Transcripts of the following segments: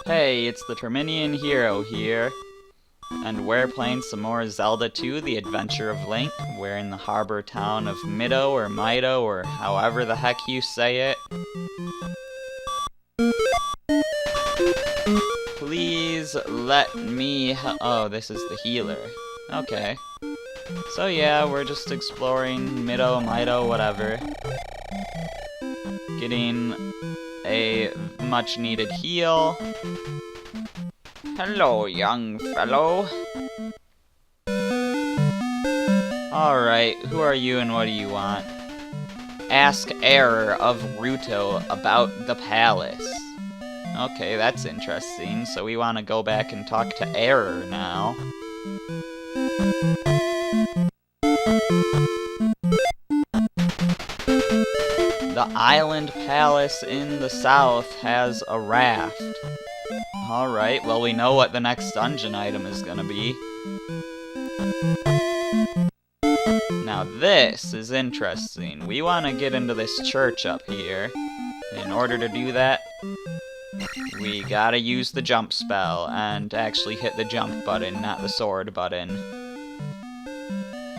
Hey, it's the Terminian Hero here, and we're playing some more Zelda 2, The Adventure of Link. We're in the harbor town of Mido, or Mido, or however the heck you say it. Please let me oh, this is the healer. Okay. So yeah, we're just exploring Mido, Mido, whatever. Getting a much-needed heal. Hello, young fellow. Alright, who are you and what do you want? Ask Error of Ruto about the palace. Okay, that's interesting. So we want to go back and talk to Error now. The island palace in the south has a raft. Alright, well we know what the next dungeon item is gonna be. Now this is interesting. We want to get into this church up here. In order to do that, we gotta use the jump spell and actually hit the jump button, not the sword button.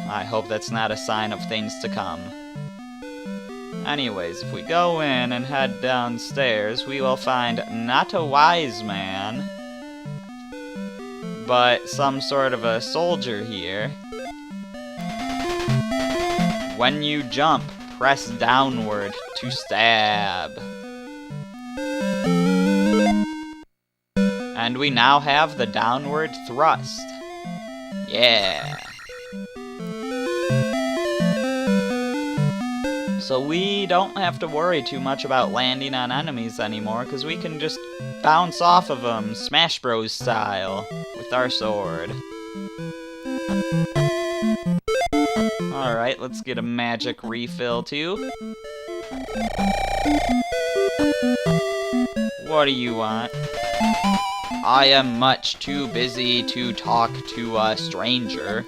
I hope that's not a sign of things to come. Anyways, if we go in and head downstairs, we will find not a wise man, but some sort of a soldier here. When you jump, press downward to stab. And we now have the downward thrust. Yeah. So we don't have to worry too much about landing on enemies anymore, because we can just bounce off of them, Smash Bros. Style, with our sword. Alright, let's get a magic refill too. What do you want? I am much too busy to talk to a stranger.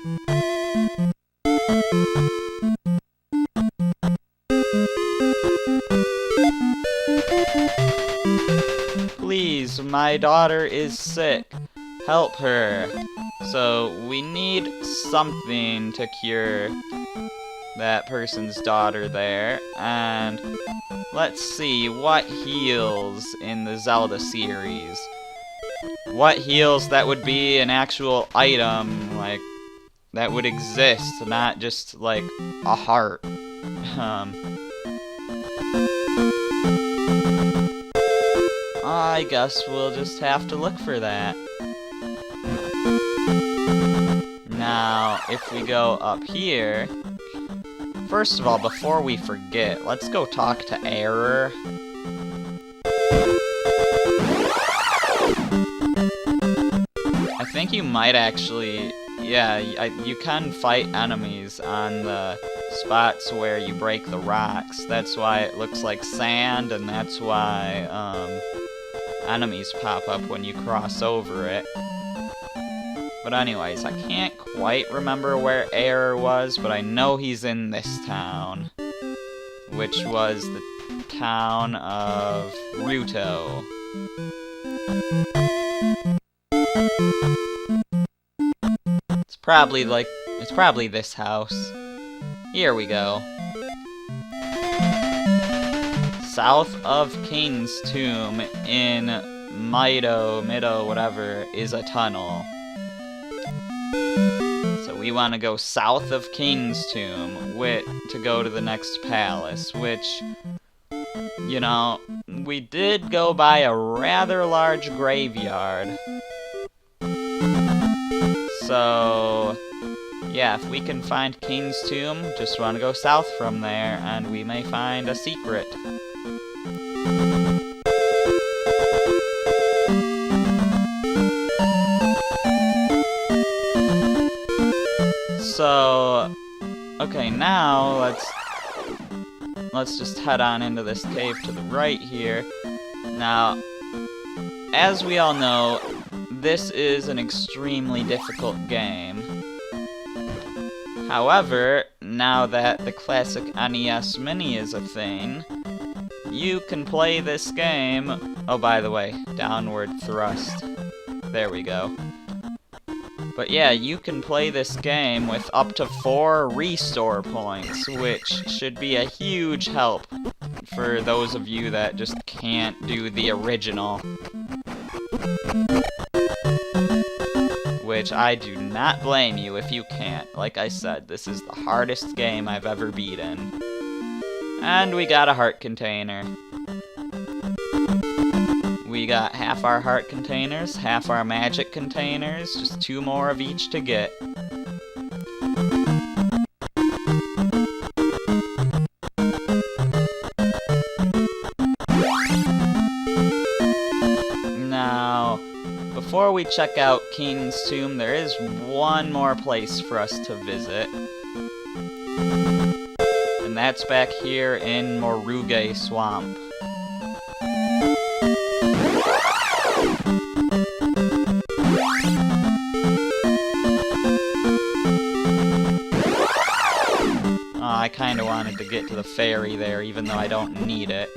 Please, my daughter is sick. Help her. So, we need something to cure that person's daughter there. And let's see what heals in the Zelda series. What heals that would be an actual item, like, that would exist, not just, like, a heart. I guess we'll just have to look for that. Now, if we go up here, first of all, before we forget, let's go talk to Error. I think you might actually, yeah, you can fight enemies on the spots where you break the rocks. That's why it looks like sand, and that's why enemies pop up when you cross over it. But anyways, I can't quite remember where Error was, but I know he's in this town, which was the town of Ruto. It's probably this house. Here we go. South of King's Tomb in Mido, whatever, is a tunnel. So we want to go south of King's Tomb to go to the next palace, which, you know, we did go by a rather large graveyard. So, yeah, if we can find King's Tomb, just want to go south from there, and we may find a secret. So, okay, now let's just head on into this cave to the right here. Now, as we all know, this is an extremely difficult game. However, now that the classic NES Mini is a thing, you can play this game Oh, by the way, downward thrust. There we go. But yeah, you can play this game with up to 4 restore points, which should be a huge help for those of you that just can't do the original. Which I do not blame you if you can't. Like I said, this is the hardest game I've ever beaten. And we got a heart container. We got half our heart containers, half our magic containers, just 2 more of each to get. Now, before we check out King's Tomb, there is one more place for us to visit. And that's back here in Moruge Swamp. I kinda wanted to get to the ferry there, even though I don't need it.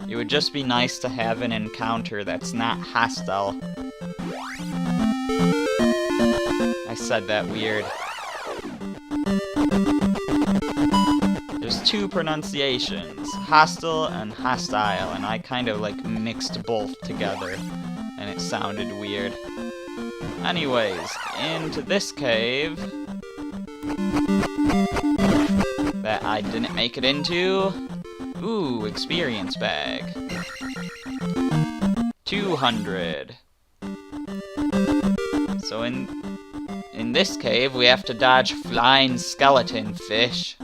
It would just be nice to have an encounter that's not hostile. I said that weird. There's 2 pronunciations, hostile and hostile, and I kind of like mixed both together, and it sounded weird. Anyways, into this cave that I didn't make it into. Ooh, experience bag. 200. So in this cave, we have to dodge flying skeleton fish.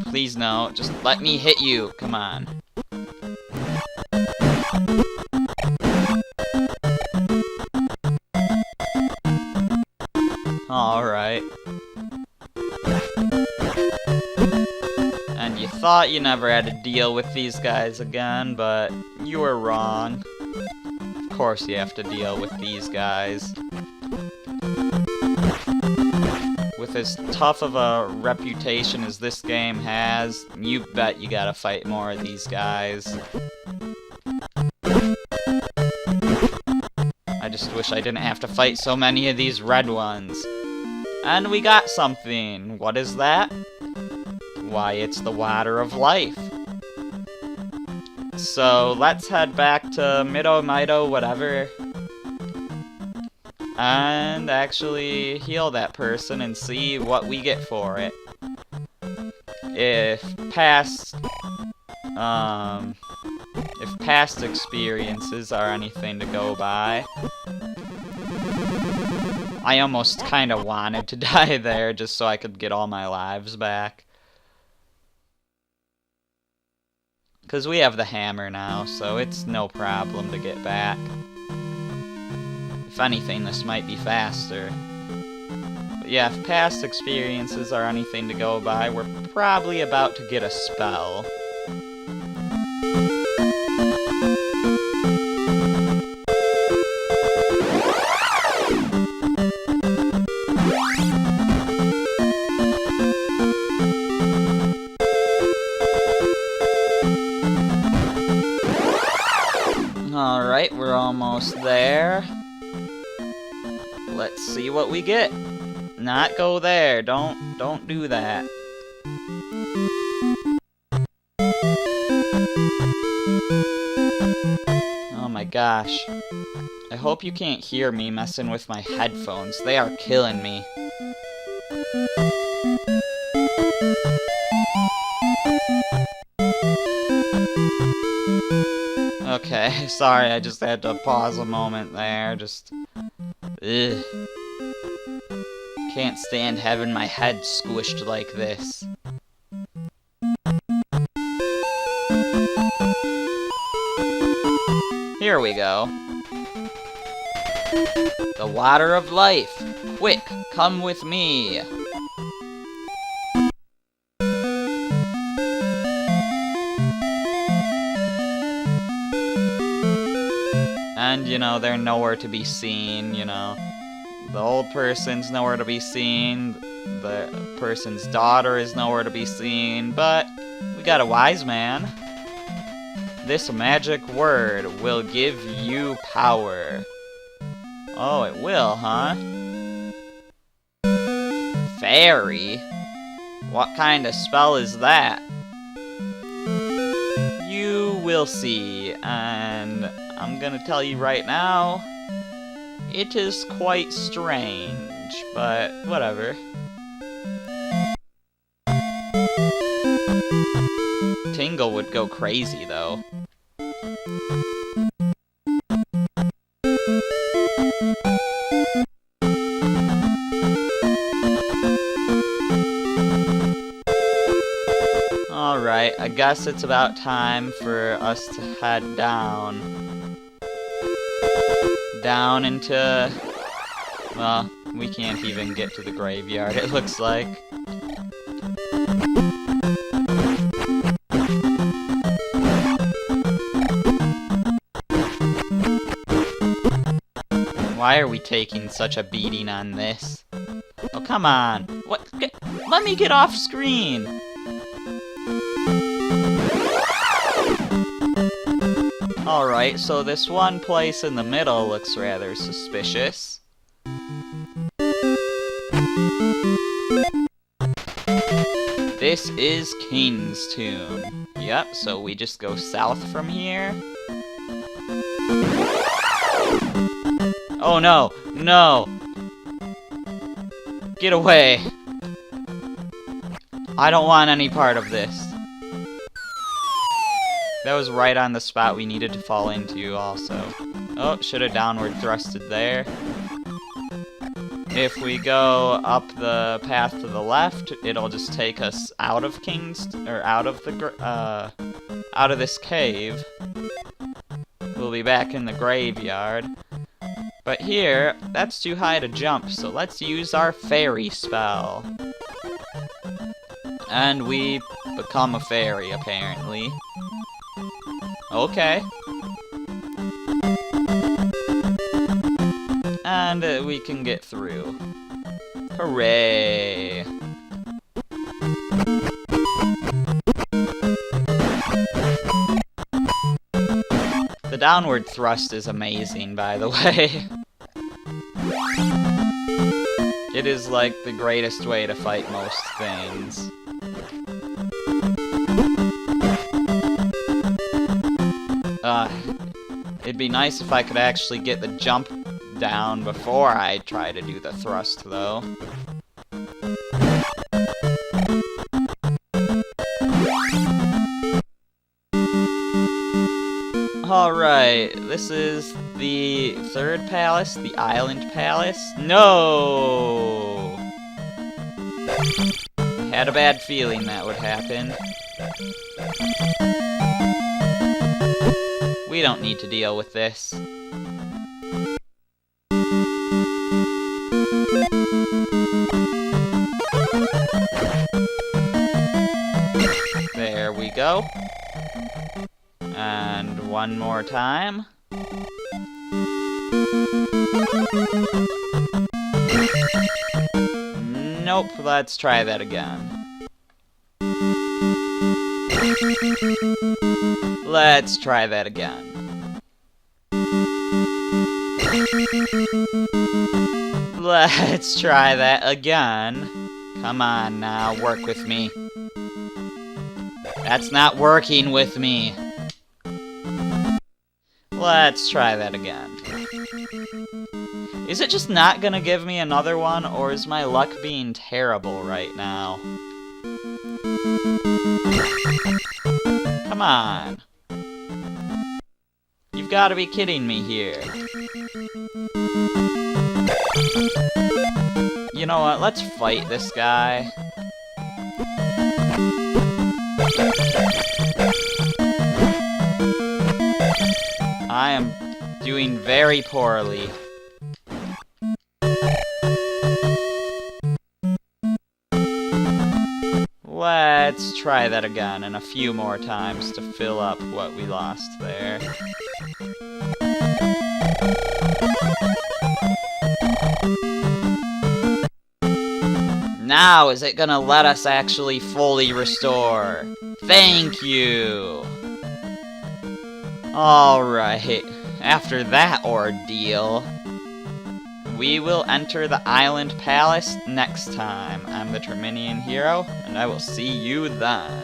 Please no, just let me hit you, come on. Alright. And you thought you never had to deal with these guys again, but you were wrong. Of course you have to deal with these guys. With as tough of a reputation as this game has, you bet you gotta fight more of these guys. I just wish I didn't have to fight so many of these red ones. And we got something. What is that? Why, it's the water of life. So let's head back to Mido whatever, and actually heal that person and see what we get for it. If past experiences are anything to go by. I almost kind of wanted to die there just so I could get all my lives back. Because we have the hammer now, so it's no problem to get back. If anything, this might be faster. But yeah, if past experiences are anything to go by, we're probably about to get a spell. Alright, we're almost there. Let's see what we get. Not go there. Don't do that. Oh my gosh. I hope you can't hear me messing with my headphones. They are killing me. Okay, sorry, I just had to pause a moment there, just... Ugh. Can't stand having my head squished like this. Here we go. The water of life! Quick, come with me! And, you know, they're nowhere to be seen, you know. The old person's nowhere to be seen, the person's daughter is nowhere to be seen, but we got a wise man. this magic word will give you power. Oh, it will, huh? Fairy? What kind of spell is that? You will see, and I'm gonna tell you right now, it is quite strange, but whatever. Tingle would go crazy, though. Alright, I guess it's about time for us to head down. Down into... well, we can't even get to the graveyard, it looks like. Why are we taking such a beating on this? Oh, come on! What? Let me get off screen! Alright, so this one place in the middle looks rather suspicious. This is King's Tomb. Yep, so we just go south from here. Oh no! No! Get away! I don't want any part of this. That was right on the spot we needed to fall into also. Oh, should have downward thrusted there. If we go up the path to the left, it'll just take us out of out of this cave. We'll be back in the graveyard. But here, that's too high to jump, so let's use our fairy spell. And we become a fairy, apparently. Okay. And we can get through. Hooray! The downward thrust is amazing, by the way. It is like the greatest way to fight most things. It'd be nice if I could actually get the jump down before I try to do the thrust, though. Alright, this is the third palace, the Island Palace. No! I had a bad feeling that would happen. We don't need to deal with this. There we go. And one more time. Nope, let's try that again. Let's try that again. Let's try that again. Come on now, work with me. That's not working with me. Let's try that again. Is it just not gonna give me another one, or is my luck being terrible right now? Come on. You've got to be kidding me here. You know what, let's fight this guy. I am doing very poorly. Let's try that again, and a few more times to fill up what we lost there. Now, is it gonna let us actually fully restore? Thank you! Alright, after that ordeal, we will enter the Island Palace next time. I'm the Terminian Hero, and I will see you then.